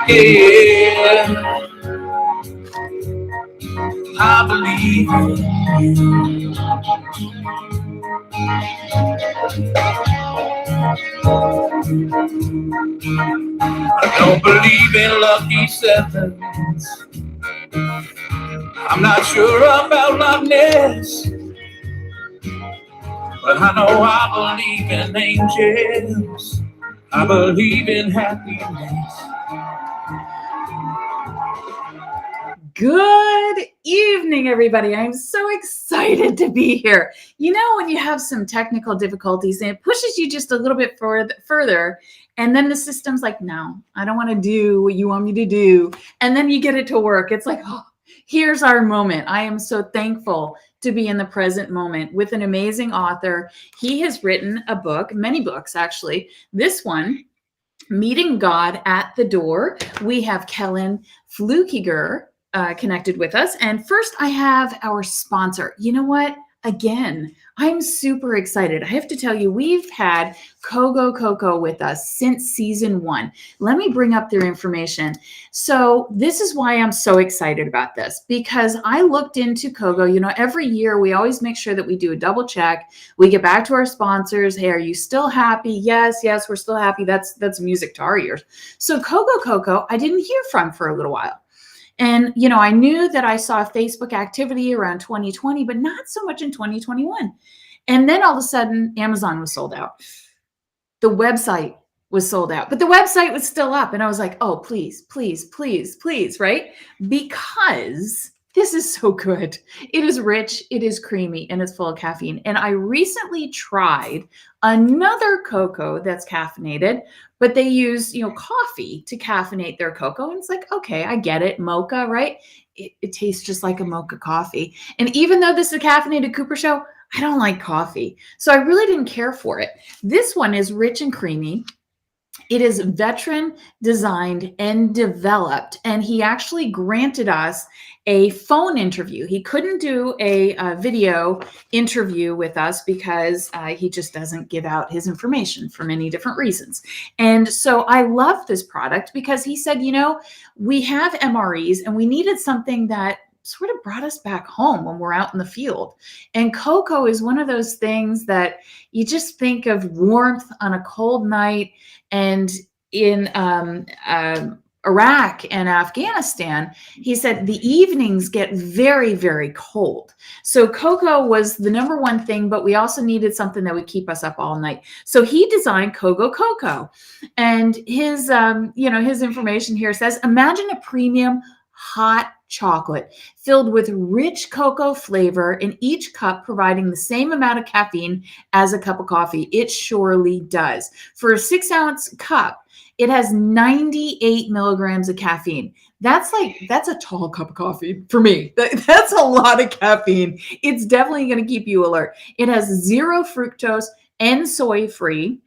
Yeah, I believe in you. I don't believe in lucky sevens. I'm not sure about Loch Ness, but I know I believe in angels. I believe in happiness. Good evening, everybody. I'm so excited to be here. You know, when you have some technical difficulties and it pushes you just a little bit further, and then the system's like, no, I don't want to do what you want me to do. And then you get it to work. It's like, oh, here's our moment. I am so thankful to be in the present moment with an amazing author. He has written a book, many books, actually. This one, Meeting God at the Door. We have Kellan Fluckiger connected with us. And first, I have our sponsor. You know what? Again, I'm super excited. I have to tell you, we've had Kogo Coco with us since season 1. Let me bring up their information. So this is why I'm so excited about this, because I looked into Kogo. You know, every year we always make sure that we do a double check. We get back to our sponsors. Hey, are you still happy? Yes, we're still happy. That's music to our ears. So Kogo Coco, I didn't hear from for a little while. And, you know, I knew that I saw Facebook activity around 2020, but not so much in 2021. And then all of a sudden, Amazon was sold out. The website was sold out, but the website was still up. And I was like, oh, please, please, please, please, right? Because this is so good. It is rich, it is creamy, and it's full of caffeine. And I recently tried another cocoa that's caffeinated, but they use, you know, coffee to caffeinate their cocoa. And it's like, okay, I get it. Mocha, right? It tastes just like a mocha coffee. And even though this is a caffeinated Cooper show, I don't like coffee. So I really didn't care for it. This one is rich and creamy. It is veteran designed and developed, and he actually granted us a phone interview. He couldn't do a video interview with us because he just doesn't give out his information for many different reasons. And so I love this product because he said, you know, we have MREs and we needed something that sort of brought us back home when we're out in the field. And cocoa is one of those things that you just think of warmth on a cold night. And in Iraq and Afghanistan, he said the evenings get very, very cold. So cocoa was the number one thing, but we also needed something that would keep us up all night. So he designed Kogo Coco. And his, his information here says, imagine a premium hot chocolate filled with rich cocoa flavor, in each cup providing the same amount of caffeine as a cup of coffee. It surely does. For a 6-ounce cup, it has 98 milligrams of caffeine. That's a tall cup of coffee for me. That's a lot of caffeine. It's definitely going to keep you alert. It has 0 fructose and soy free.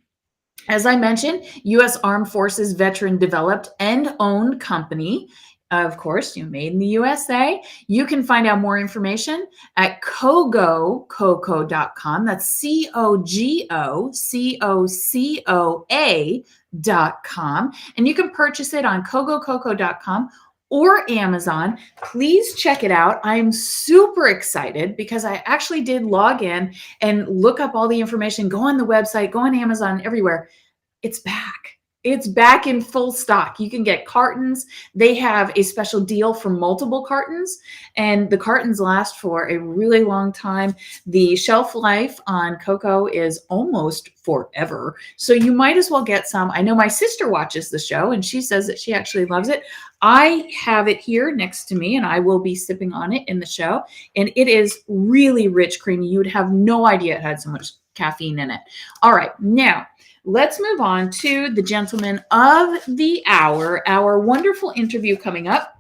As I mentioned, U.S. Armed Forces veteran developed and owned company. Of course, made in the USA. You can find out more information at kogococoa.com. That's COGOCOCOA.com. And you can purchase it on kogococoa.com or Amazon. Please check it out. I'm super excited because I actually did log in and look up all the information, go on the website, go on Amazon, everywhere. It's back. It's back in full stock. You can get cartons. They have a special deal for multiple cartons, and the cartons last for a really long time. The shelf life on cocoa is almost forever. So you might as well get some. I know my sister watches the show and she says that she actually loves it. I have it here next to me and I will be sipping on it in the show. And it is really rich, creamy. You would have no idea it had so much caffeine in it. All right, now let's move on to the gentleman of the hour, our wonderful interview coming up.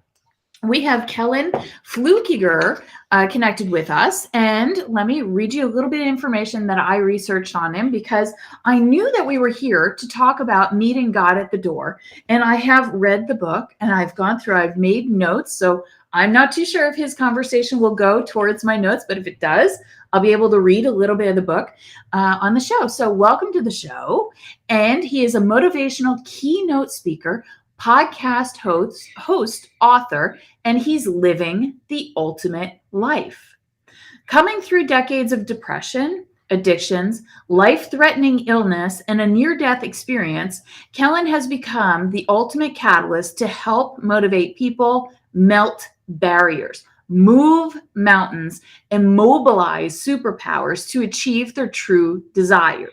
We have Kellan Fluckiger connected with us. And let me read you a little bit of information that I researched on him because I knew that we were here to talk about meeting God at the door. And I have read the book and I've gone through, I've made notes. So I'm not too sure if his conversation will go towards my notes, but if it does, I'll be able to read a little bit of the book on the show. So welcome to the show. And he is a motivational keynote speaker, podcast host, author, and he's living the ultimate life. Coming through decades of depression, addictions, life threatening illness, and a near death experience, Kellan has become the ultimate catalyst to help motivate people melt barriers, move mountains, and mobilize superpowers to achieve their true desire.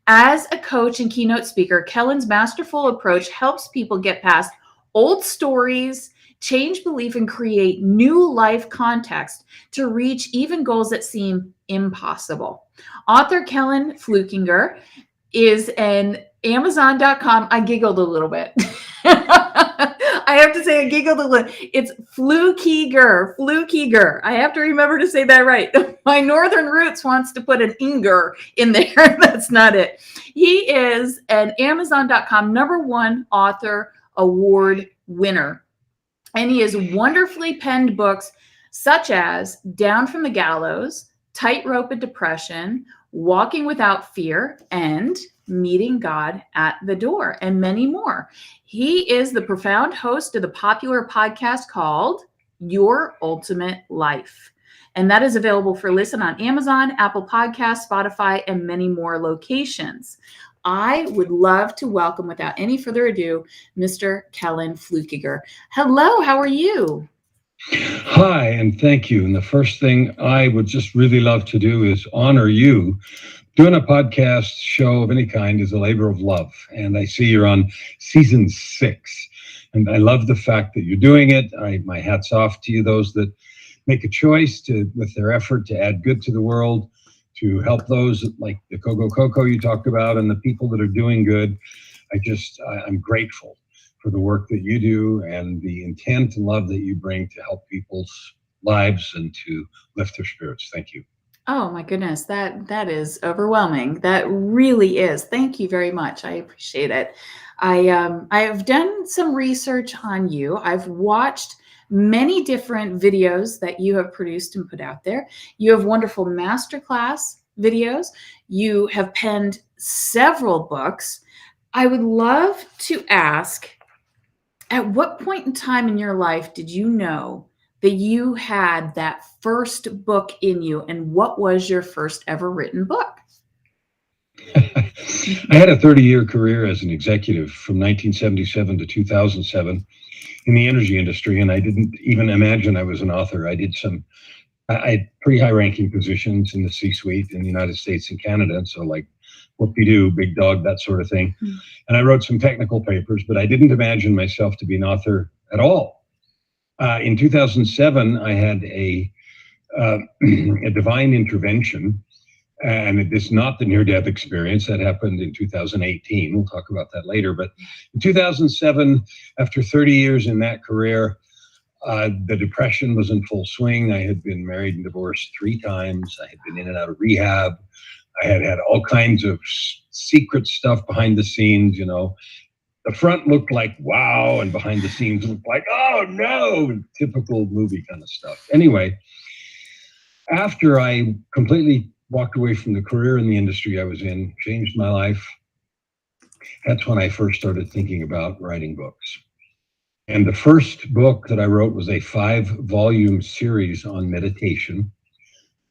As a coach and keynote speaker, Kellan's masterful approach helps people get past old stories, change belief, and create new life context to reach even goals that seem impossible. Author Kellan Fluckiger is an Amazon.com. I giggled a little bit. I have to say I giggled a little. It's Fluckiger. I have to remember to say that right. My northern roots wants to put an inger in there. That's not it. He is an Amazon.com #1 author award winner. And he has wonderfully penned books such as Down from the Gallows, Tightrope of Depression, Walking Without Fear, and Meeting God at the Door, and many more. He is the profound host of the popular podcast called Your Ultimate Life. And that is available for listen on Amazon, Apple Podcasts, Spotify, and many more locations. I would love to welcome, without any further ado, Mr. Kellan Fluckiger. Hello, how are you? Hi, and thank you. And the first thing I would just really love to do is honor you. Doing a podcast show of any kind is a labor of love. And I see you're on season 6. And I love the fact that you're doing it. My hat's off to you, those that make a choice with their effort to add good to the world, to help those like the Coco you talked about and the people that are doing good. I'm grateful for the work that you do and the intent and love that you bring to help people's lives and to lift their spirits. Thank you. Oh my goodness, that is overwhelming. That really is. Thank you very much. I appreciate it. I have done some research on you. I've watched many different videos that you have produced and put out there. You have wonderful masterclass videos. You have penned several books. I would love to ask, at what point in time in your life did you know that you had that first book in you, and what was your first ever written book? I had a 30-year career as an executive from 1977 to 2007 in the energy industry, and I didn't even imagine I was an author. I had pretty high-ranking positions in the C-suite in the United States and Canada, and so like whoop-de-doo, big dog, that sort of thing. Mm. And I wrote some technical papers, but I didn't imagine myself to be an author at all. In 2007, I had a divine intervention, and it is not the near-death experience. That happened in 2018. We'll talk about that later. But in 2007, after 30 years in that career, the depression was in full swing. I had been married and divorced 3 times. I had been in and out of rehab. I had had all kinds of secret stuff behind the scenes, you know. The front looked like wow, and behind the scenes looked like, oh no, typical movie kind of stuff. Anyway, after I completely walked away from the career in the industry I was in, changed my life, that's when I first started thinking about writing books. And the first book that I wrote was a 5-volume series on meditation.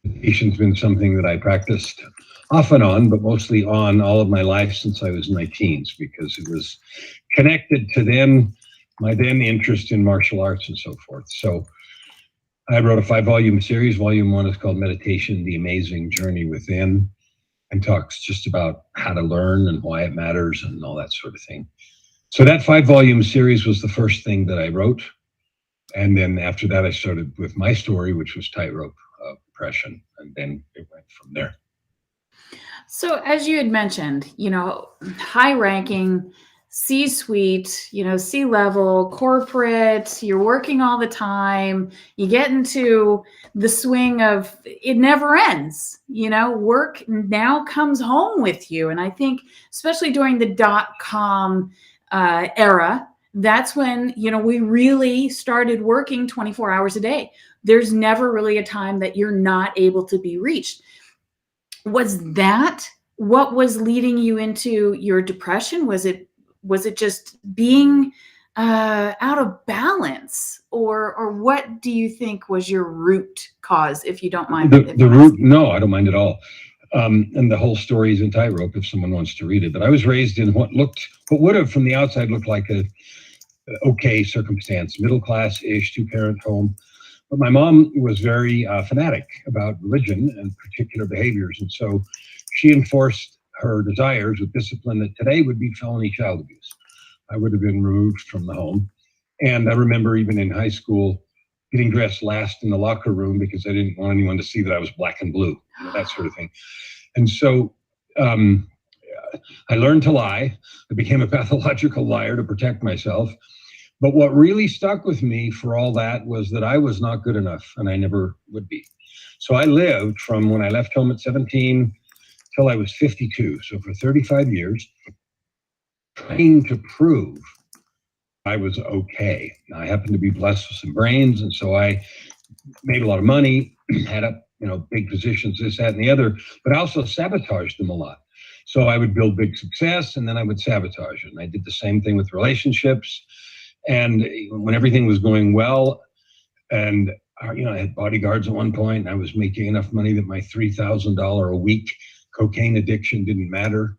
Meditation's been something that I practiced off and on, but mostly on all of my life since I was in my teens, because it was connected to my interest in martial arts and so forth. So I wrote a 5-volume series. Volume 1 is called Meditation, The Amazing Journey Within, and talks just about how to learn and why it matters and all that sort of thing. So that 5-volume series was the first thing that I wrote. And then after that, I started with my story, which was Tightrope of Depression. And then it went from there. So as you had mentioned, high ranking, C-suite, C-level, corporate, you're working all the time, you get into the swing of it never ends, work now comes home with you. And I think especially during the .com era, that's when, we really started working 24 hours a day. There's never really a time that you're not able to be reached. Was that what was leading you into your depression? Was it just being out of balance, or what do you think was your root cause, if you don't mind? The root, no, I don't mind at all. And the whole story is in Tightrope if someone wants to read it. But I was raised in what would have from the outside looked like a okay circumstance, middle class-ish, two-parent home. But my mom was very fanatic about religion and particular behaviors. And so she enforced her desires with discipline that today would be felony child abuse. I would have been removed from the home. And I remember even in high school getting dressed last in the locker room because I didn't want anyone to see that I was black and blue, that sort of thing. And so I learned to lie. I became a pathological liar to protect myself. But what really stuck with me for all that was that I was not good enough, and I never would be. So I lived from when I left home at 17 till I was 52. So for 35 years, trying to prove I was okay. I happened to be blessed with some brains, and so I made a lot of money, had up, big positions, this, that, and the other, but I also sabotaged them a lot. So I would build big success, and then I would sabotage it. And I did the same thing with relationships. And when everything was going well, and I had bodyguards at one point, and I was making enough money that my $3,000 a week cocaine addiction didn't matter.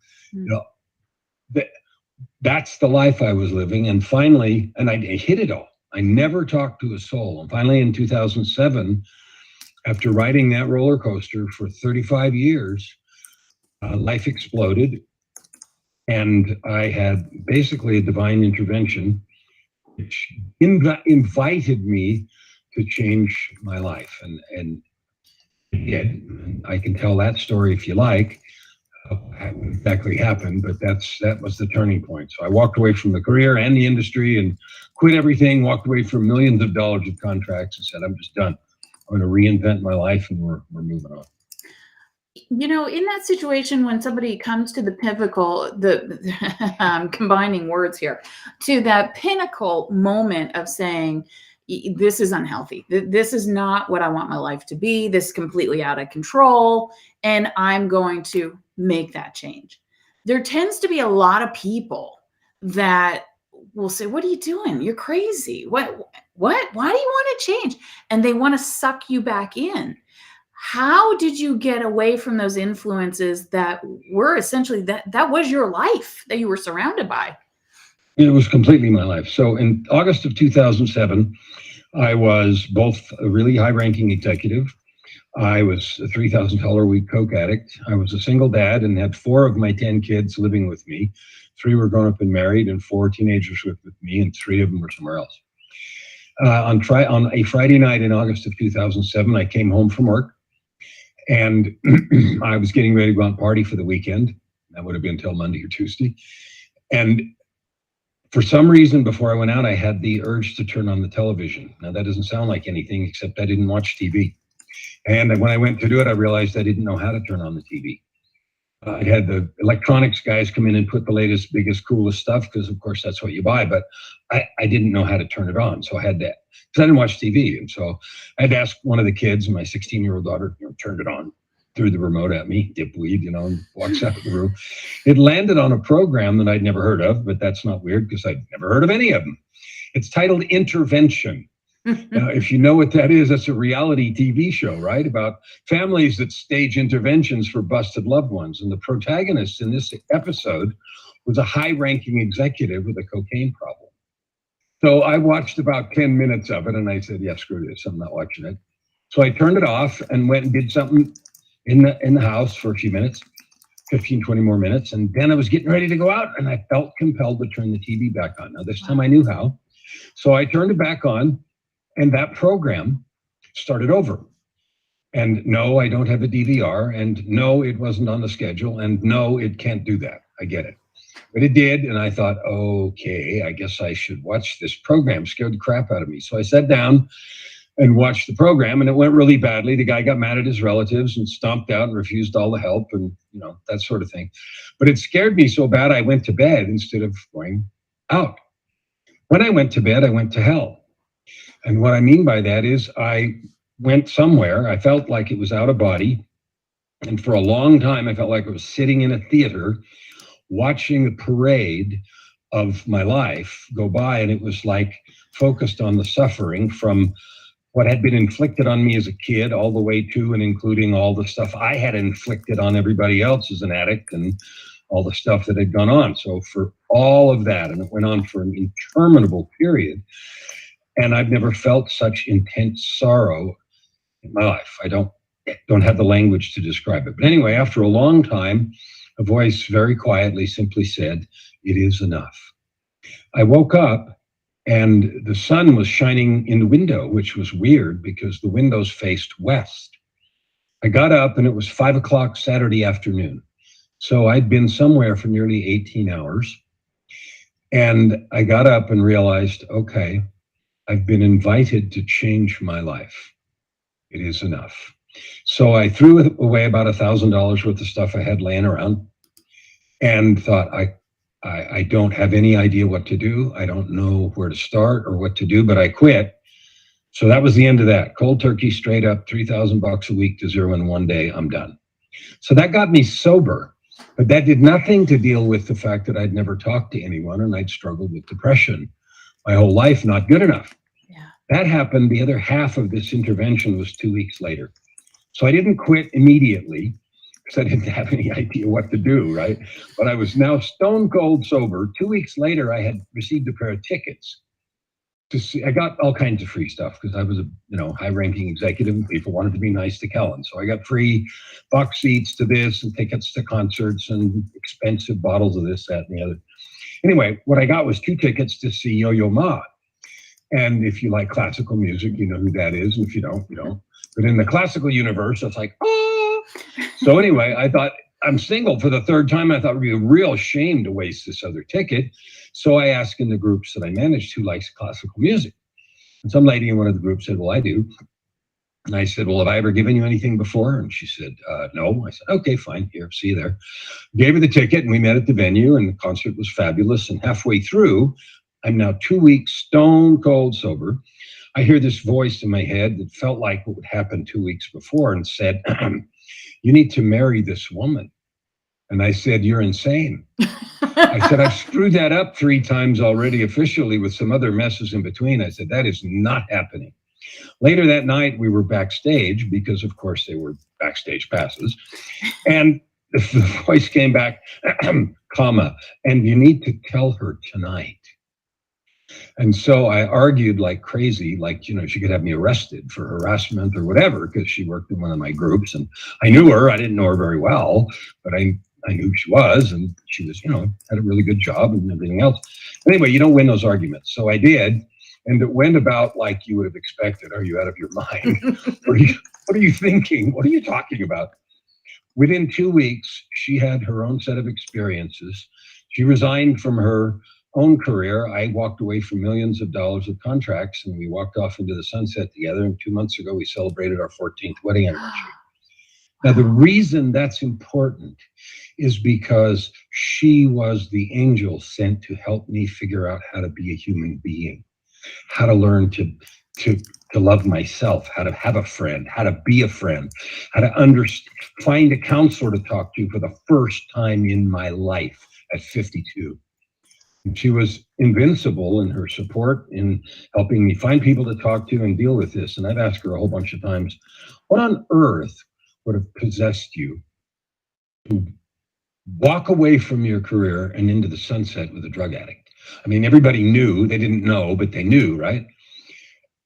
That's the life I was living. And finally, and I hit it all. I never talked to a soul. And finally, in 2007, after riding that roller coaster for 35 years, life exploded, and I had basically a divine intervention which invited me to change my life. And I can tell that story if you like, what exactly happened, but that was the turning point. So I walked away from the career and the industry and quit everything, walked away from millions of dollars of contracts and said, I'm just done. I'm going to reinvent my life, and we're moving on. In that situation, when somebody comes to the pinnacle, I'm combining words here, to that pinnacle moment of saying, this is unhealthy. This is not what I want my life to be. This is completely out of control, and I'm going to make that change. There tends to be a lot of people that will say, what are you doing? You're crazy. What? Why do you want to change? And they want to suck you back in. How did you get away from those influences that were essentially that was your life that you were surrounded by? It was completely my life. So in August of 2007, I was both a really high-ranking executive. I was a $3,000 a week coke addict. I was a single dad and had 4 of my 10 kids living with me. 3 were grown up and married, and 4 teenagers lived with me, and 3 of them were somewhere else. On a Friday night in August of 2007, I came home from work, and I was getting ready to go out and party for the weekend. That would have been until Monday or Tuesday. And for some reason, before I went out, I had the urge to turn on the television. Now, that doesn't sound like anything, except I didn't watch TV. And when I went to do it, I realized I didn't know how to turn on the TV. I had the electronics guys come in and put the latest, biggest, coolest stuff, because, of course, that's what you buy. But I didn't know how to turn it on. So I had to, because I didn't watch TV. And so I had to ask one of the kids, my 16-year-old daughter, turned it on, threw the remote at me, dipweed, and walks out of the room. It landed on a program that I'd never heard of, but that's not weird because I'd never heard of any of them. It's titled Intervention. If you know what that is, that's a reality TV show, right? About families that stage interventions for busted loved ones. And the protagonist in this episode was a high-ranking executive with a cocaine problem. So I watched about 10 minutes of it, and I said, yeah, screw this, I'm not watching it. So I turned it off and went and did something in the house for a few minutes, 15, 20 more minutes. And then I was getting ready to go out, and I felt compelled to turn the TV back on. Now, this time I knew how. So I turned it back on, and that program started over. And no, I don't have a DVR. And no, it wasn't on the schedule. And no, it can't do that. I get it. But it did. And I thought, okay, I guess I should watch this program. Scared the crap out of me. So I sat down and watched the program, and it went really badly. The guy got mad at his relatives and stomped out and refused all the help and, that sort of thing. But it scared me so bad I went to bed instead of going out. When I went to bed, I went to hell. And what I mean by that is I went somewhere. I felt like it was out of body. And for a long time, I felt like I was sitting in a theater watching a parade of my life go by, and it was like focused on the suffering from what had been inflicted on me as a kid all the way to and including all the stuff I had inflicted on everybody else as an addict and all the stuff that had gone on. So for all of that, and it went on for an interminable period, and I've never felt such intense sorrow in my life. I don't have the language to describe it. But anyway, after a long time, a voice very quietly simply said, "It is enough." I woke up and the sun was shining in the window, which was weird because the windows faced west. I got up and it was 5 o'clock Saturday afternoon. So I'd been somewhere for nearly 18 hours. And I got up and realized, okay, I've been invited to change my life. It is enough. So I threw away about $1,000 worth of stuff I had laying around and thought, I don't have any idea what to do. I don't know where to start or what to do, but I quit. So that was the end of that. Cold turkey, straight up, $3,000 a week to zero in one day. I'm done. So that got me sober, but that did nothing to deal with the fact that I'd never talked to anyone and I'd struggled with depression my whole life, not good enough. Yeah. That happened. The other half of this intervention was 2 weeks later. So I didn't quit immediately because I didn't have any idea what to do, right? But I was now stone cold sober. 2 weeks later, I had received a pair of tickets to see. I got all kinds of free stuff because I was a high-ranking executive and people wanted to be nice to Kellan. So I got free box seats to this and tickets to concerts and expensive bottles of this, that, and the other. Anyway, what I got was 2 tickets to see Yo-Yo Ma. And if you like classical music, you know who that is. And if you don't, you don't. But in the classical universe, it's like, oh. So anyway, I thought, I'm single for the third time. I thought it would be a real shame to waste this other ticket. So I asked in the groups that I managed who likes classical music. And some lady in one of the groups said, well, I do. And I said, well, have I ever given you anything before? And she said, no. I said, okay, fine. Here, see you there. Gave her the ticket and we met at the venue and the concert was fabulous. And halfway through, I'm now 2 weeks stone cold sober. I hear this voice in my head that felt like what would happen 2 weeks before and said, you need to marry this woman. And I said, you're insane. I said, I've screwed that up 3 times already officially with some other messes in between. I said, that is not happening. Later that night, we were backstage because, of course, they were backstage passes. And the voice came back, comma, and you need to tell her tonight. And so I argued like crazy, like, she could have me arrested for harassment or whatever, because she worked in one of my groups and I knew her. I didn't know her very well, but I knew who she was and she was, had a really good job and everything else. Anyway, you don't win those arguments. So I did. And it went about like you would have expected. Are you out of your mind? What are you thinking? What are you talking about? Within 2 weeks, she had her own set of experiences. She resigned from her own career. I walked away from millions of dollars of contracts and we walked off into the sunset together. And 2 months ago, we celebrated our 14th wedding anniversary. Now, the reason that's important is because she was the angel sent to help me figure out how to be a human being, how to learn to love myself, how to have a friend, how to be a friend, how to find a counselor to talk to for the first time in my life at 52. And she was invincible in her support in helping me find people to talk to and deal with this. And I've asked her a whole bunch of times, what on earth would have possessed you to walk away from your career and into the sunset with a drug addict? I mean, everybody knew, they didn't know, but they knew, right?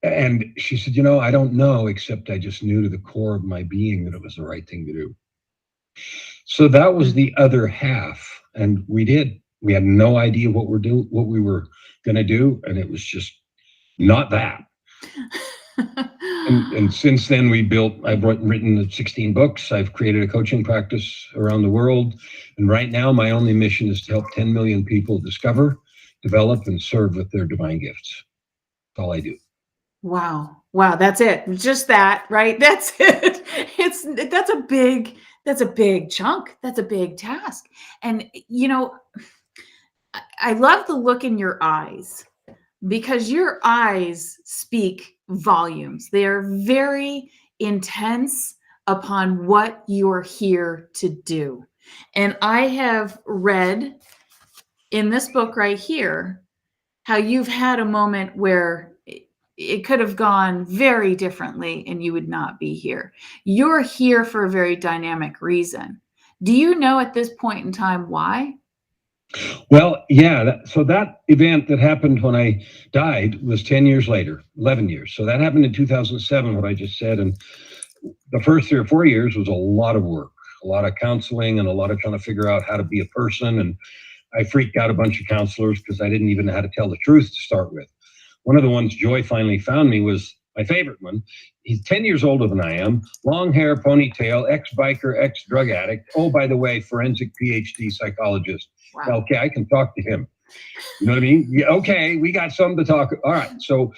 And she said, I don't know, except I just knew to the core of my being that it was the right thing to do. So that was the other half. And we did. We had no idea what we were going to do. And it was just not that. And since then I've written 16 books. I've created a coaching practice around the world. And right now my only mission is to help 10 million people discover, develop, and serve with their divine gifts. That's all I do. Wow. That's it. Just that, right? That's it. That's a big chunk. That's a big task. And, I love the look in your eyes because your eyes speak volumes. They are very intense upon what you're here to do. And I have read in this book right here, how you've had a moment where it could have gone very differently and you would not be here. You're here for a very dynamic reason. Do you know at this point in time why? Well, yeah. So that event that happened when I died was 10 years later, 11 years. So that happened in 2007, what I just said. And the first 3 or 4 years was a lot of work, a lot of counseling, and a lot of trying to figure out how to be a person. And I freaked out a bunch of counselors because I didn't even know how to tell the truth to start with. One of the ones Joy finally found me was my favorite one. He's 10 years older than I am, long hair, ponytail, ex-biker, ex-drug addict. Oh, by the way, forensic PhD psychologist. Wow. Okay, I can talk to him. You know what I mean? Yeah, okay, we got something to talk. All right, so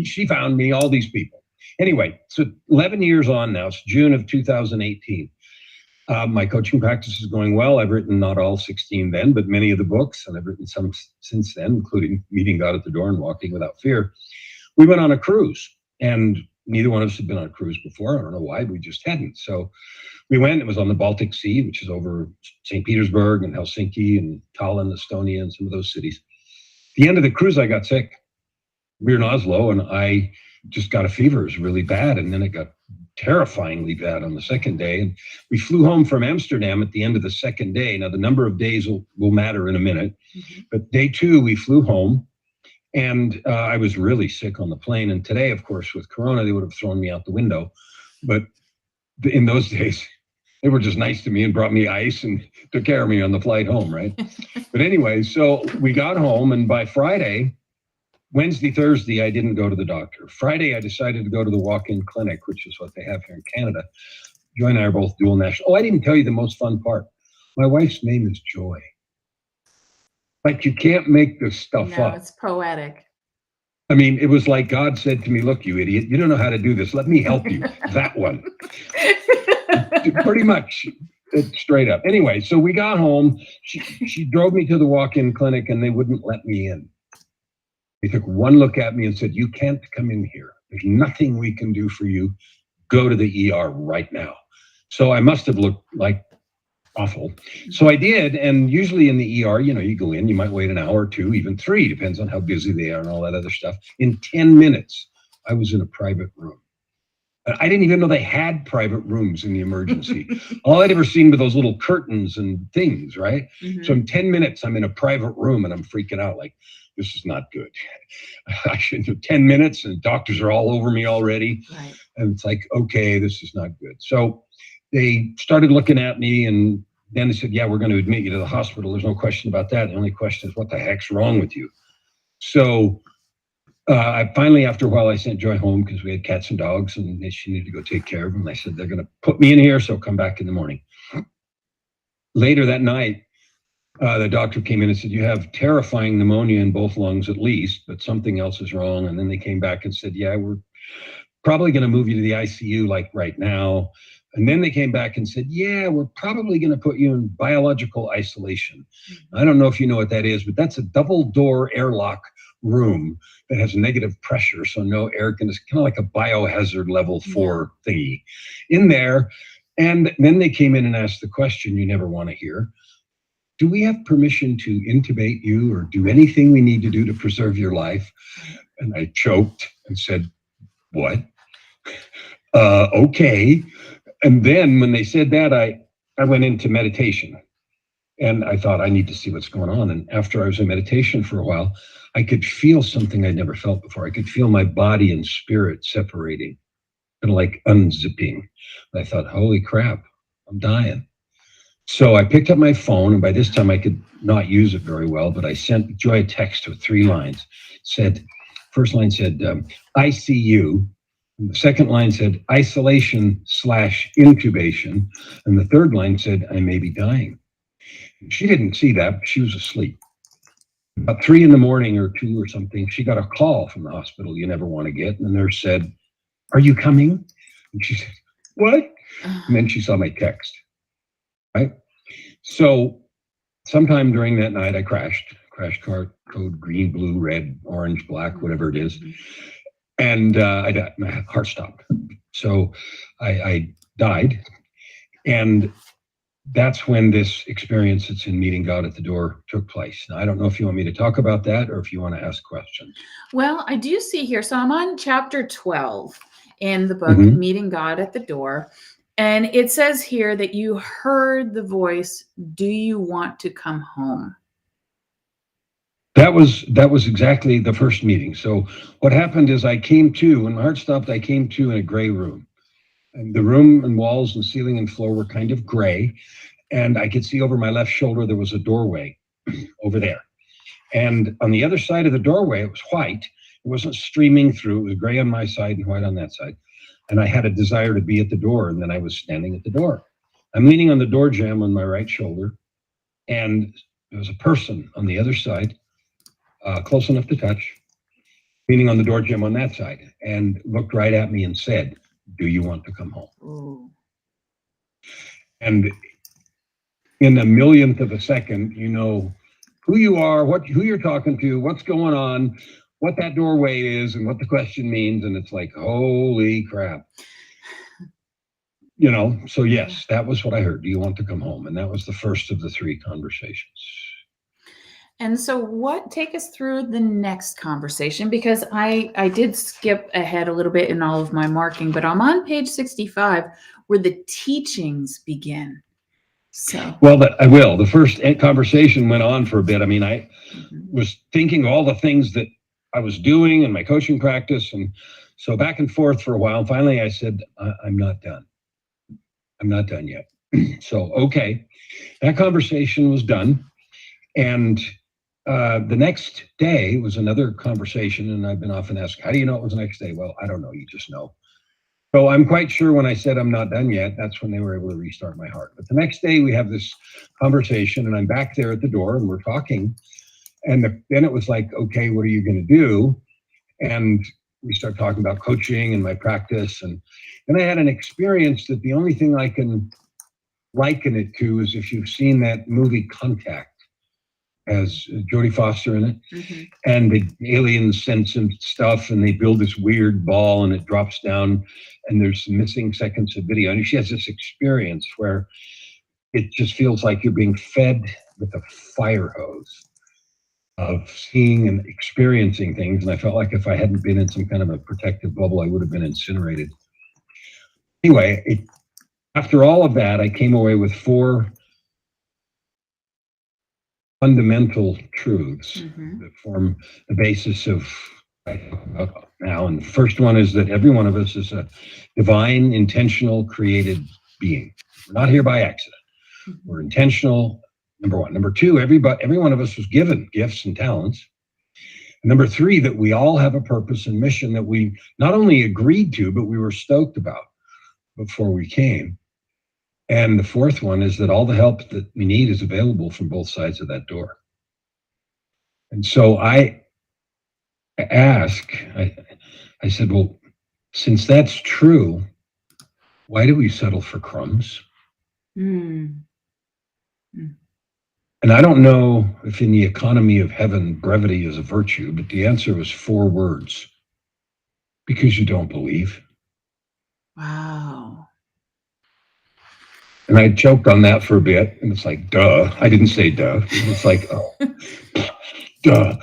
she found me, all these people. Anyway, so 11 years on now, it's June of 2018. My coaching practice is going well. I've written not all 16 then, but many of the books, and I've written some since then, including Meeting God at the Door and Walking Without Fear. We went on a cruise, and neither one of us had been on a cruise before. I don't know why, we just hadn't. So we went. It was on the Baltic Sea, which is over St. Petersburg and Helsinki and Tallinn, Estonia, and some of those cities. At the end of the cruise, I got sick. We were in Oslo, and I just got a fever. It was really bad, and then it got terrifyingly bad on the second day. And we flew home from Amsterdam at the end of the second day. Now, the number of days will matter in a minute. Mm-hmm. But day 2, we flew home, and I was really sick on the plane. And today, of course, with Corona, they would have thrown me out the window. But in those days, they were just nice to me and brought me ice and took care of me on the flight home, right? But anyway, so we got home, and by Friday, Wednesday, Thursday, I didn't go to the doctor. Friday, I decided to go to the walk-in clinic, which is what they have here in Canada. Joy and I are both dual national. Oh, I didn't tell you the most fun part. My wife's name is Joy. Like, you can't make this stuff up. No, it's poetic. I mean, it was like God said to me, look, you idiot, you don't know how to do this. Let me help you. That one. Pretty much, straight up. Anyway, so we got home. She drove me to the walk-in clinic, and they wouldn't let me in. They took one look at me and said, you can't come in here. There's nothing we can do for you. Go to the ER right now. So I must have looked like awful. So I did. And usually in the ER, you go in, you might wait an hour or 2, even 3, depends on how busy they are and all that other stuff. In 10 minutes, I was in a private room. I didn't even know they had private rooms in the emergency. All I'd ever seen were those little curtains and things, right? Mm-hmm. So in 10 minutes, I'm in a private room, and I'm freaking out like, this is not good. I shouldn't have 10 minutes, and doctors are all over me already. Right. And it's like, okay, this is not good. So they started looking at me, and then they said, yeah, we're going to admit you to the hospital. There's no question about that. The only question is, what the heck's wrong with you? So I finally, after a while, I sent Joy home because we had cats and dogs, and she needed to go take care of them. I said, they're going to put me in here, so come back in the morning. Later that night, the doctor came in and said, you have terrifying pneumonia in both lungs at least, but something else is wrong. And then they came back and said, yeah, we're probably going to move you to the ICU like right now. And then they came back and said, yeah, we're probably going to put you in biological isolation. Mm-hmm. I don't know if you know what that is, but that's a double door airlock room that has negative pressure. So no air can, it's kind of like a biohazard level 4 thingy in there. And then they came in and asked the question you never want to hear. Do we have permission to intubate you or do anything we need to do to preserve your life? And I choked and said, what? Okay. And then when they said that, I went into meditation, and I thought, I need to see what's going on. And after I was in meditation for a while, I could feel something I'd never felt before. I could feel my body and spirit separating, kind of like unzipping. And I thought, holy crap, I'm dying. So I picked up my phone, and by this time I could not use it very well, but I sent Joy a text with 3 lines. First line said, I see you. And the second line said, isolation/intubation. And the third line said, I may be dying. She didn't see that, but she was asleep. About 3 in the morning or 2 or something, she got a call from the hospital you never want to get. And the nurse said, are you coming? And she said, what? And then she saw my text. Right? So sometime during that night, I crashed. Crash code green, blue, red, orange, black, whatever it is. And I died. My heart stopped. So I died. And that's when this experience that's in Meeting God at the Door took place. Now, I don't know if you want me to talk about that or if you want to ask questions. Well, I do see here. So I'm on chapter 12 in the book, Mhm. Meeting God at the Door. And it says here that you heard the voice, do you want to come home? That was exactly the first meeting. So what happened is I came to, when my heart stopped, I came to in a gray room. And the room and walls and ceiling and floor were kind of gray. And I could see over my left shoulder, there was a doorway over there. And on the other side of the doorway, it was white. It wasn't streaming through. It was gray on my side and white on that side. And I had a desire to be at the door. And then I was standing at the door. I'm leaning on the door jamb on my right shoulder. And there was a person on the other side, close enough to touch, leaning on the door jamb on that side, and looked right at me and said, "Do you want to come home?" Ooh. And in a millionth of a second, you know who you are, who you're talking to, what's going on, what that doorway is, and what the question means. And it's like, holy crap. So yes, that was what I heard. Do you want to come home? And that was the first of the 3 conversations. And so take us through the next conversation, because I did skip ahead a little bit in all of my marking, but I'm on page 65 where the teachings begin. So, well, I will. The first conversation went on for a bit. I mean, I was thinking all the things that I was doing in my coaching practice. And so back and forth for a while. And finally, I said, I'm not done. I'm not done yet. So, okay. That conversation was done. And the next day was another conversation. And I've been often asked, how do you know it was the next day? Well, I don't know. You just know. So I'm quite sure when I said I'm not done yet, that's when they were able to restart my heart. But the next day we have this conversation and I'm back there at the door and we're talking. And then it was like, okay, what are you going to do? And we start talking about coaching and my practice. And then I had an experience that the only thing I can liken it to is if you've seen that movie Contact, has Jodie Foster in it. Mm-hmm. And the aliens send some stuff and they build this weird ball and it drops down and there's some missing seconds of video. And she has this experience where it just feels like you're being fed with a fire hose of seeing and experiencing things. And I felt like if I hadn't been in some kind of a protective bubble, I would have been incinerated. Anyway, after all of that, I came away with 4 fundamental truths that form the basis of what I talk about now. And the first one is that every one of us is a divine, intentional, created being. We're not here by accident. We're intentional, number 1. Number 2, every one of us was given gifts and talents. And number 3, that we all have a purpose and mission that we not only agreed to, but we were stoked about before we came. And the 4th one is that all the help that we need is available from both sides of that door. And so I said, well, since that's true, why do we settle for crumbs? And I don't know if in the economy of heaven, brevity is a virtue, but the answer was 4 words. Because you don't believe. Wow. And I choked on that for a bit, and it's like, duh. I didn't say duh. It's like, oh, duh.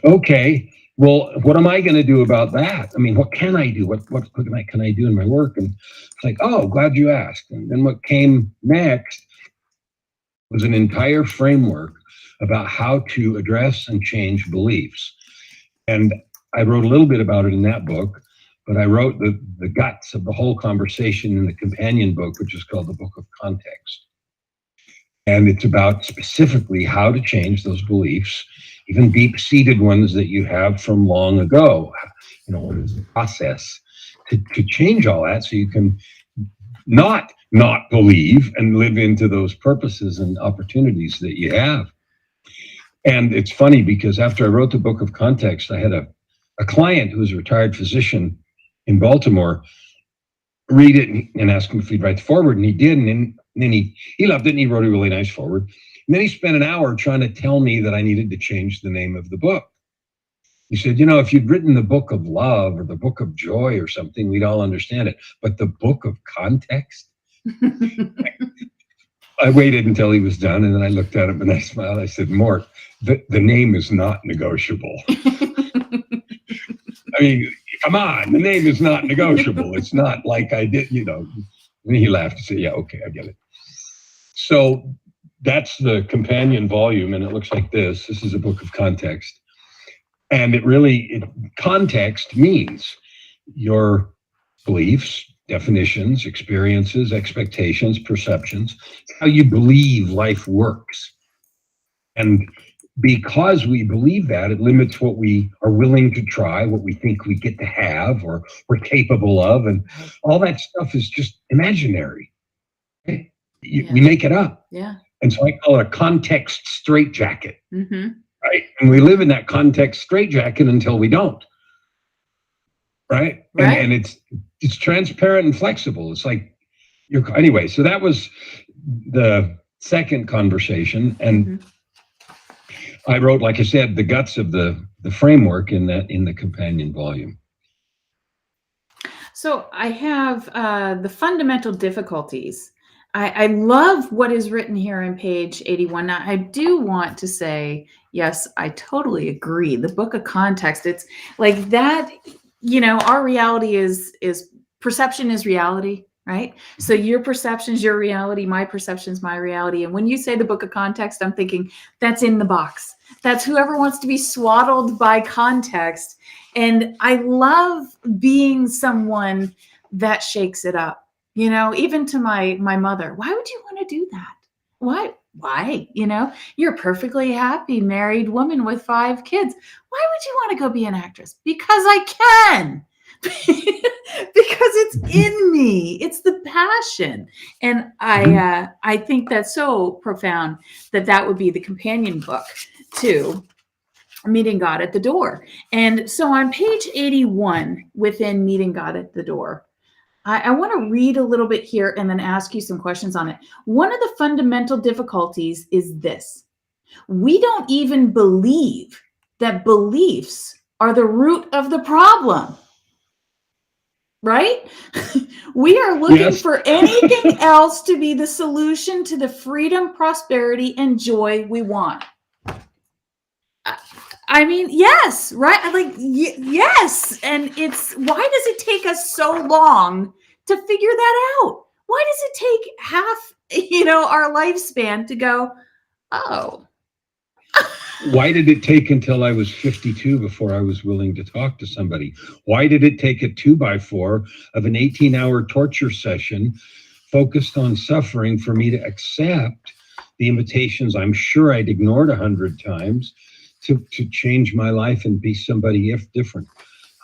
Okay, well, what am I going to do about that? I mean, what can I do? What can I do in my work? And it's like, oh, glad you asked. And then what came next was an entire framework about how to address and change beliefs. And I wrote a little bit about it in that book. But I wrote the guts of the whole conversation in the companion book, which is called the Book of Context. And it's about specifically how to change those beliefs, even deep-seated ones that you have from long ago. What is the process to change all that so you can not believe and live into those purposes and opportunities that you have. And it's funny because after I wrote the Book of Context, I had a client who was a retired physician in Baltimore read it and ask him if he'd write the foreword, and he did, and then he loved it, and he wrote a really nice foreword. And then he spent an hour trying to tell me that I needed to change the name of the book. He said, if you'd written the Book of Love or the Book of Joy or something, we'd all understand it. But the Book of Context? I waited until he was done, and then I looked at him and I smiled. I said, Mort, the name is not negotiable. I mean, come on, the name is not negotiable. It's not like I did, And he laughed and said, yeah, okay, I get it. So that's the companion volume, and it looks like this. This is a book of context. And context means your beliefs, definitions, experiences, expectations, perceptions, how you believe life works. And because we believe that, it limits what we are willing to try, what we think we get to have or we're capable of. And all that stuff is just imaginary. Okay? We make it up. Yeah. And so I call it a context straitjacket. Mm-hmm. Right? And we live in that context straitjacket until we don't. Right? And it's transparent and flexible. It's like anyway, so that was the second conversation. And I wrote, like I said, the guts of the framework in the companion volume. So I have the fundamental difficulties. I love what is written here on page 81. Now, I do want to say, yes, I totally agree. The book of context, it's like that, our reality is perception is reality, right? So your perception is your reality, my perception is my reality. And when you say the book of context, I'm thinking that's in the box. That's whoever wants to be swaddled by context. And I love being someone that shakes it up. Even to my mother, why would you want to do that? Why? You're a perfectly happy married woman with 5 kids. Why would you want to go be an actress? Because I can. Because it's in me. It's the passion. And I think that's so profound that would be the companion book to Meeting God at the Door. And so on page 81 within Meeting God at the Door, I want to read a little bit here and then ask you some questions on it. One of the fundamental difficulties is this. We don't even believe that beliefs are the root of the problem. Right? We are looking for anything else to be the solution to the freedom, prosperity, and joy we want. I mean, yes, right? Yes. And why does it take us so long to figure that out? Why does it take half, our lifespan to go, oh. Why did it take until I was 52 before I was willing to talk to somebody? Why did it take a 2x4 of an 18-hour torture session focused on suffering for me to accept the invitations I'm sure I'd ignored 100 times to change my life and be somebody different?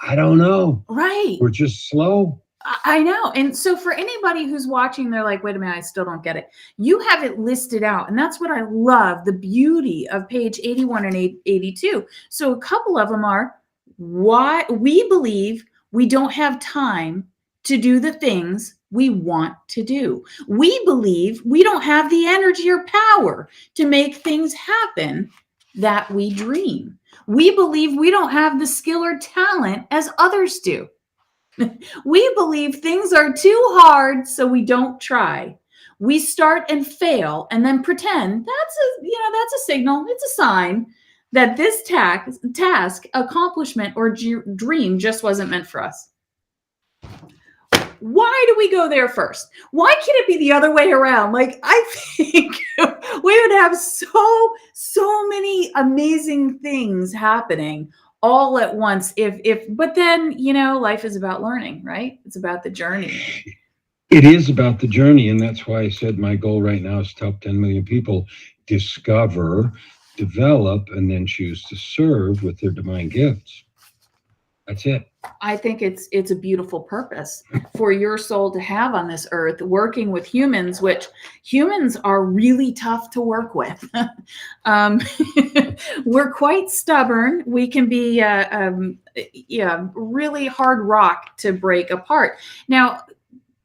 I don't know. Right. We're just slow. I know. And so for anybody who's watching, they're like, wait a minute, I still don't get it. You have it listed out. And that's what I love, the beauty of page 81 and 82. So a couple of them are why we believe we don't have time to do the things we want to do. We believe we don't have the energy or power to make things happen that we dream. We believe we don't have the skill or talent as others do. We believe things are too hard, so we don't try. We start and fail and then pretend that's a signal, it's a sign that this task, accomplishment, or dream just wasn't meant for us. Why do we go there first? Why can't it be the other way around? I think we would have so many amazing things happening all at once but then life is about learning, right? It's about the journey. It is about the journey, and that's why I said my goal right now is to help 10 million people discover, develop, and then choose to serve with their divine gifts. That's it. I think it's a beautiful purpose for your soul to have on this earth, working with humans, which humans are really tough to work with. We're quite stubborn. We can be really hard rock to break apart. Now,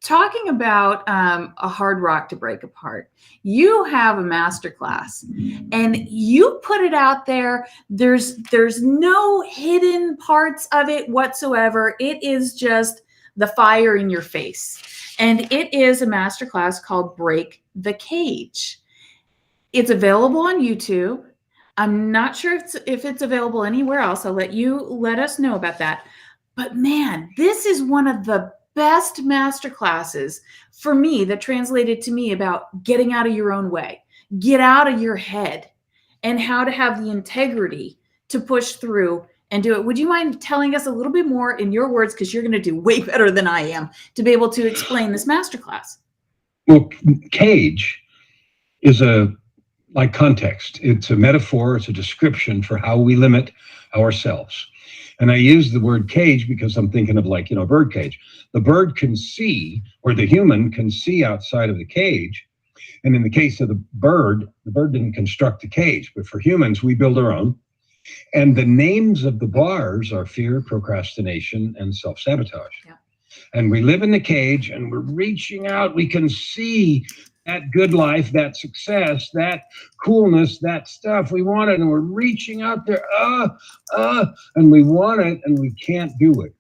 talking about a hard rock to break apart, you have a masterclass and you put it out there. There's no hidden parts of it whatsoever. It is just the fire in your face. And it is a masterclass called Break the Cage. It's available on YouTube. I'm not sure if it's available anywhere else. I'll let us know about that. But man, this is one of the best masterclasses for me that translated to me about getting out of your own way, get out of your head, and how to have the integrity to push through and do it. Would you mind telling us a little bit more in your words, because you're going to do way better than I am to be able to explain this masterclass? Well, cage is like context. It's a metaphor. It's a description for how we limit ourselves. And I use the word cage because I'm thinking of, like, a bird cage. The bird can see, or the human can see outside of the cage. And in the case of the bird didn't construct the cage, but for humans, we build our own. And the names of the bars are fear, procrastination, and self-sabotage. Yeah. And we live in the cage and we're reaching out. We can see that good life, that success, that coolness, that stuff we want it, and we're reaching out there, and we want it, and we can't do it.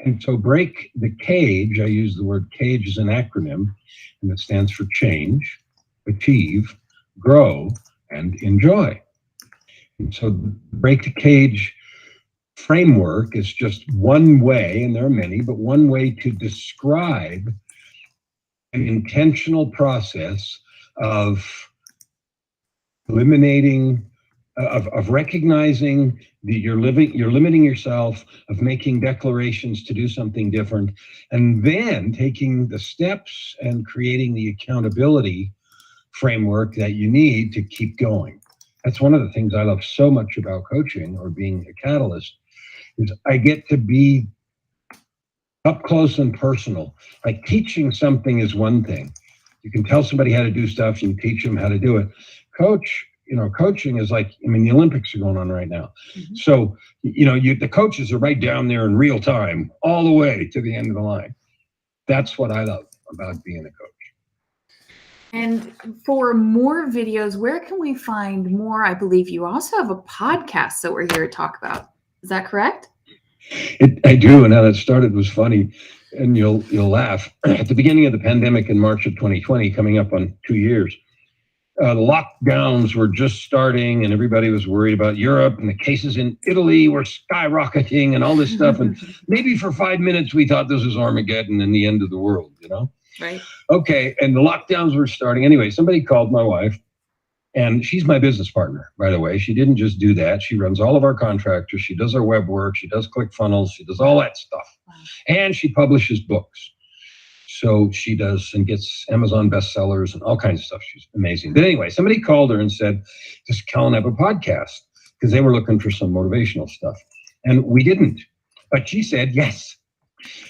And so break the cage, I use the word cage as an acronym, and it stands for change, achieve, grow, and enjoy. And so the break the cage framework is just one way, and there are many, but one way to describe an intentional process of eliminating, of recognizing that you're limiting yourself, of making declarations to do something different, and then taking the steps and creating the accountability framework that you need to keep going. That's one of the things I love so much about coaching or being a catalyst, is I get to be up close and personal. Like, teaching something is one thing. You can tell somebody how to do stuff, you can teach them how to do it. Coaching is like, the Olympics are going on right now. Mm-hmm. So, the coaches are right down there in real time, all the way to the end of the line. That's what I love about being a coach. And for more videos, where can we find more? I believe you also have a podcast that we're here to talk about. Is that correct? I do, and how that started was funny, and you'll laugh. At the beginning of the pandemic in March of 2020, coming up on 2 years, the lockdowns were just starting, and everybody was worried about Europe, and the cases in Italy were skyrocketing, and all this stuff. And maybe for 5 minutes we thought this was Armageddon and the end of the world, Right. Okay, and the lockdowns were starting. Anyway, somebody called my wife, and she's my business partner, by the way. She didn't just do that. She runs all of our contractors. She does our web work. She does ClickFunnels. She does all that stuff. Wow. And she publishes books. So she does, and gets Amazon bestsellers and all kinds of stuff. She's amazing. But anyway, somebody called her and said, does Kellan have a podcast? Because they were looking for some motivational stuff. And we didn't. But she said yes.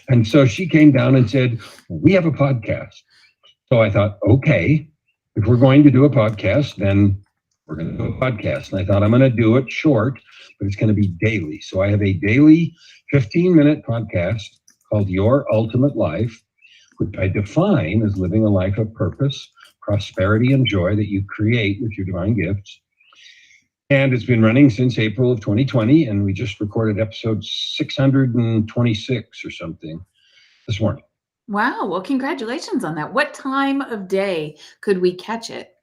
And so she came down and said, we have a podcast. So I thought, okay, if we're going to do a podcast, then we're going to do a podcast. And I thought, I'm going to do it short, but it's going to be daily. So I have a daily 15-minute podcast called Your Ultimate Life, which I define as living a life of purpose, prosperity, and joy that you create with your divine gifts. And it's been running since April of 2020, and we just recorded episode 626 or something this morning. Wow. Well, congratulations on that. What time of day could we catch it?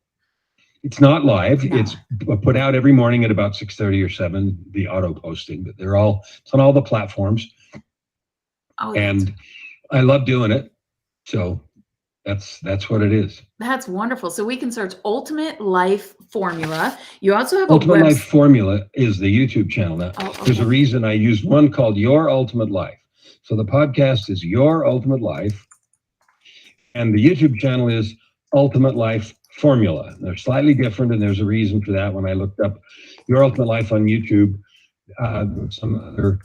It's not live. No. It's put out every morning at about 6:30 or 7, the auto posting, but it's on all the platforms. Oh, and I love doing it. So that's what it is. That's wonderful. So we can search Ultimate Life Formula. You also have Ultimate a Life Formula is the YouTube channel. Now, There's a reason I used one called Your Ultimate Life. So the podcast is Your Ultimate Life, and the YouTube channel is Ultimate Life Formula. They're slightly different, and there's a reason for that. When I looked up Your Ultimate Life on YouTube, some other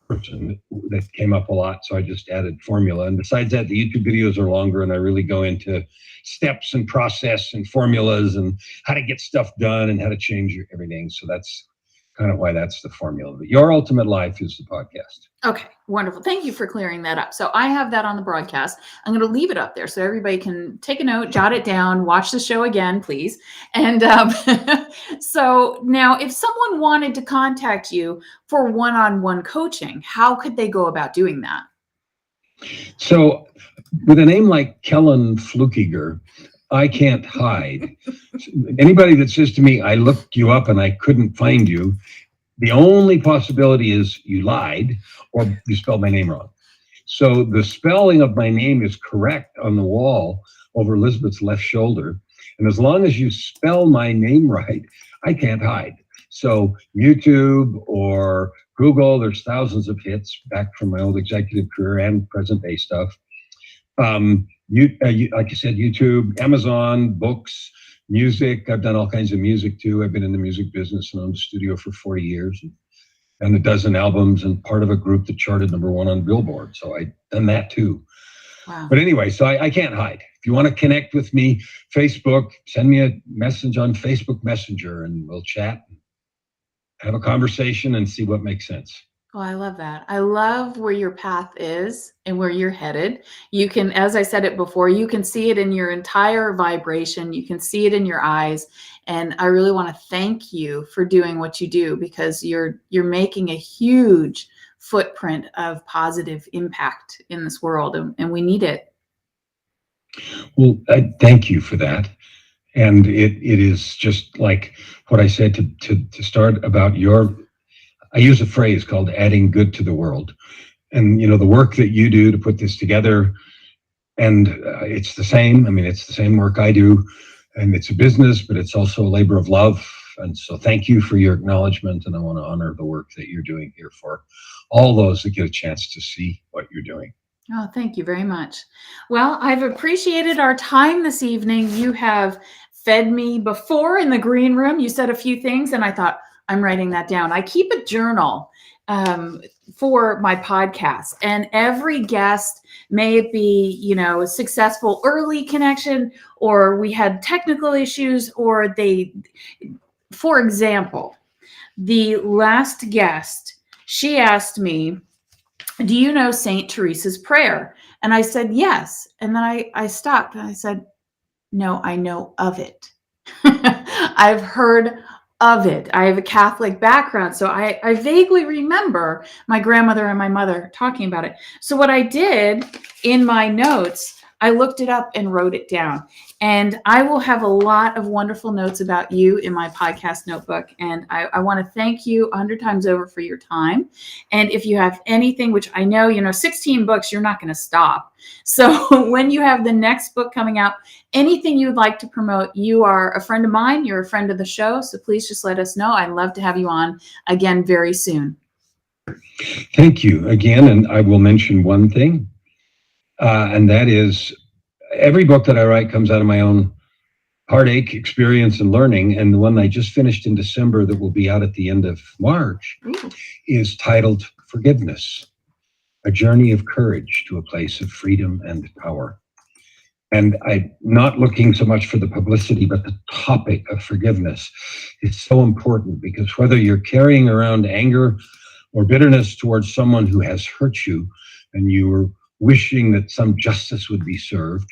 person that came up a lot, so I just added formula. And besides that, the YouTube videos are longer, and I really go into steps and process and formulas and how to get stuff done and how to change everything. So that's kind of why that's the formula. But Your Ultimate Life is the podcast. Okay, wonderful. Thank you for clearing that up. So I have that on the broadcast. I'm going to leave it up there so everybody can take a note, jot it down, watch the show again, please. And so now, if someone wanted to contact you for one-on-one coaching, how could they go about doing that? So, with a name like Kellan Fluckiger, I can't hide. Anybody that says to me, I looked you up and I couldn't find you, the only possibility is you lied or you spelled my name wrong. So the spelling of my name is correct on the wall over Elizabeth's left shoulder. And as long as you spell my name right, I can't hide. So YouTube or Google, there's thousands of hits back from my old executive career and present day stuff. Like you said, YouTube, Amazon, books, music. I've done all kinds of music too. I've been in the music business and owned a studio for 40 years and a dozen albums and part of a group that charted #1 on Billboard. So I've done that too. Wow. But anyway, so I can't hide. If you want to connect with me, Facebook, send me a message on Facebook Messenger and we'll chat, have a conversation and see what makes sense. Oh, I love that. I love where your path is and where you're headed. You can, as I said it before, you can see it in your entire vibration. You can see it in your eyes. And I really want to thank you for doing what you do, because you're making a huge footprint of positive impact in this world, and we need it. Well, I thank you for that. And it is just like what I said to start about I use a phrase called adding good to the world. And, the work that you do to put this together, and it's the same. I mean, it's the same work I do, and it's a business, but it's also a labor of love. And so thank you for your acknowledgement. And I want to honor the work that you're doing here for all those that get a chance to see what you're doing. Oh, thank you very much. Well, I've appreciated our time this evening. You have fed me before in the green room. You said a few things, and I thought, I'm writing that down. I keep a journal for my podcast, and every guest, may it be, a successful early connection, or we had technical issues, or for example, the last guest, she asked me, do you know St. Teresa's prayer? And I said, yes. And then I stopped and I said, no, I know of it. I've heard of it. I have a Catholic background, so I vaguely remember my grandmother and my mother talking about it. So what I did in my notes, I looked it up and wrote it down. And I will have a lot of wonderful notes about you in my podcast notebook. And I want to thank you 100 times over for your time. And if you have anything, which I know, 16 books, you're not going to stop. So when you have the next book coming out, anything you'd like to promote, you are a friend of mine, you're a friend of the show. So please just let us know. I'd love to have you on again very soon. Thank you again. And I will mention one thing. And that is, every book that I write comes out of my own heartache, experience, and learning. And the one I just finished in December that will be out at the end of March is titled Forgiveness, A Journey of Courage to a Place of Freedom and Power. And I'm not looking so much for the publicity, but the topic of forgiveness is so important, because whether you're carrying around anger or bitterness towards someone who has hurt you and you're wishing that some justice would be served,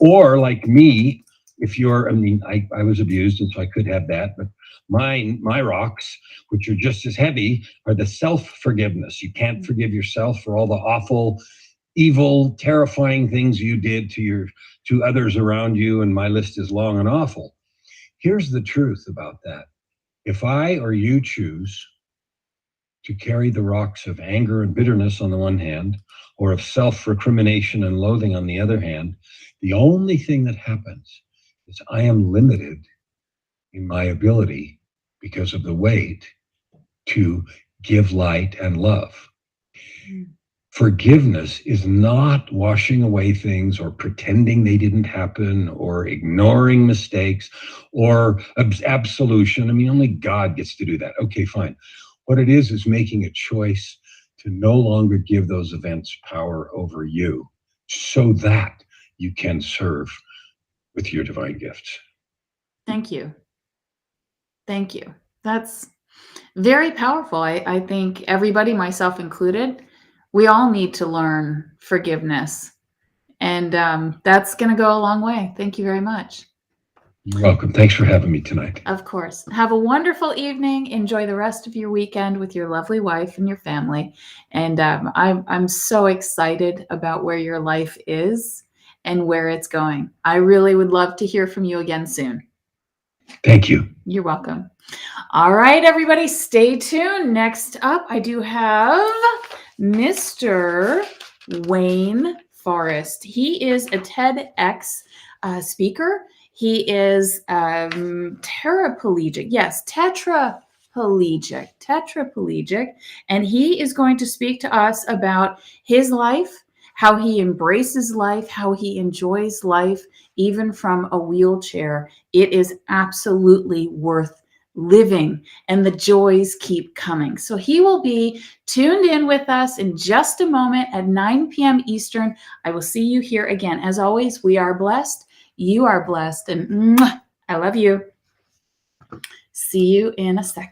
or like me, if you're, I was abused, and so I could have that, but my rocks, which are just as heavy, are the self-forgiveness. You can't forgive yourself for all the awful, evil, terrifying things you did to others around you, and my list is long and awful. Here's the truth about that. If I or you choose to carry the rocks of anger and bitterness on the one hand, or of self-recrimination and loathing on the other hand, the only thing that happens is I am limited in my ability, because of the weight, to give light and love. Forgiveness is not washing away things or pretending they didn't happen or ignoring mistakes or absolution. Only God gets to do that. Okay, fine. What it is making a choice to no longer give those events power over you, so that you can serve with your divine gifts. Thank you. Thank you. That's very powerful. I think everybody, myself included, we all need to learn forgiveness. And that's going to go a long way. Thank you very much. You're welcome. Thanks for having me tonight. Of course. Have a wonderful evening. Enjoy the rest of your weekend with your lovely wife and your family. And I'm so excited about where your life is and where it's going. I really would love to hear from you again soon. Thank you. You're welcome. All right, everybody, stay tuned. Next up, I do have Mr. Wayne Forrest. He is a TEDx speaker. He is tetraplegic. Yes, tetraplegic. And he is going to speak to us about his life, how he embraces life, how he enjoys life, even from a wheelchair. It is absolutely worth living, and the joys keep coming. So he will be tuned in with us in just a moment at 9 p.m. Eastern. I will see you here again. As always, we are blessed. You are blessed. And I love you. See you in a second.